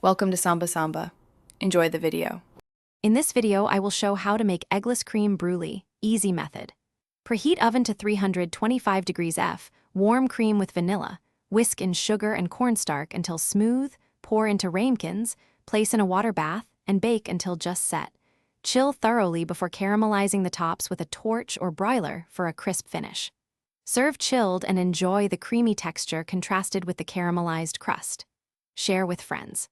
Welcome to Samba Samba. Enjoy the video. In this video, I will show how to make eggless crème brûlée, easy method. Preheat oven to 325 degrees F, warm cream with vanilla, whisk in sugar and cornstarch until smooth, pour into ramekins, place in a water bath, and bake until just set. Chill thoroughly before caramelizing the tops with a torch or broiler for a crisp finish. Serve chilled and enjoy the creamy texture contrasted with the caramelized crust. Share with friends.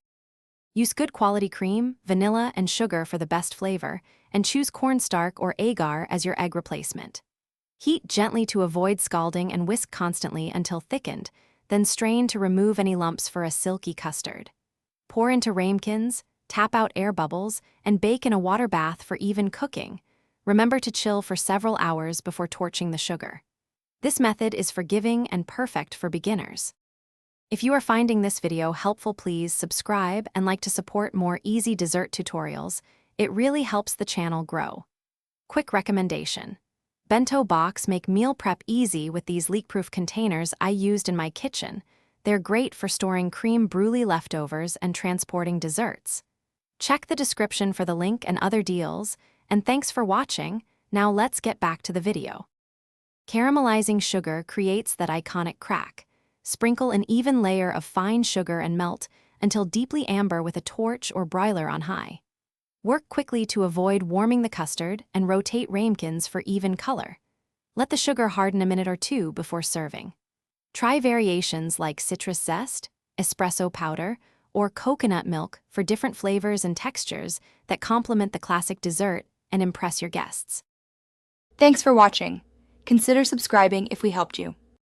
Use good quality cream, vanilla, and sugar for the best flavor, and choose cornstarch or agar as your egg replacement. Heat gently to avoid scalding and whisk constantly until thickened, then strain to remove any lumps for a silky custard. Pour into ramekins, tap out air bubbles, and bake in a water bath for even cooking. Remember to chill for several hours before torching the sugar. This method is forgiving and perfect for beginners. If you are finding this video helpful, please subscribe and like to support more easy dessert tutorials. It really helps the channel grow. Quick recommendation. Bento box make meal prep easy with these leak-proof containers I used in my kitchen. They're great for storing crème brûlée leftovers and transporting desserts. Check the description for the link and other deals, and thanks for watching. Now let's get back to the video. Caramelizing sugar creates that iconic crack. Sprinkle an even layer of fine sugar and melt until deeply amber with a torch or broiler on high. Work quickly to avoid warming the custard and rotate ramekins for even color. Let the sugar harden a minute or two before serving. Try variations like citrus zest, espresso powder, or coconut milk for different flavors and textures that complement the classic dessert and impress your guests. Thanks for watching. Consider subscribing if we helped you.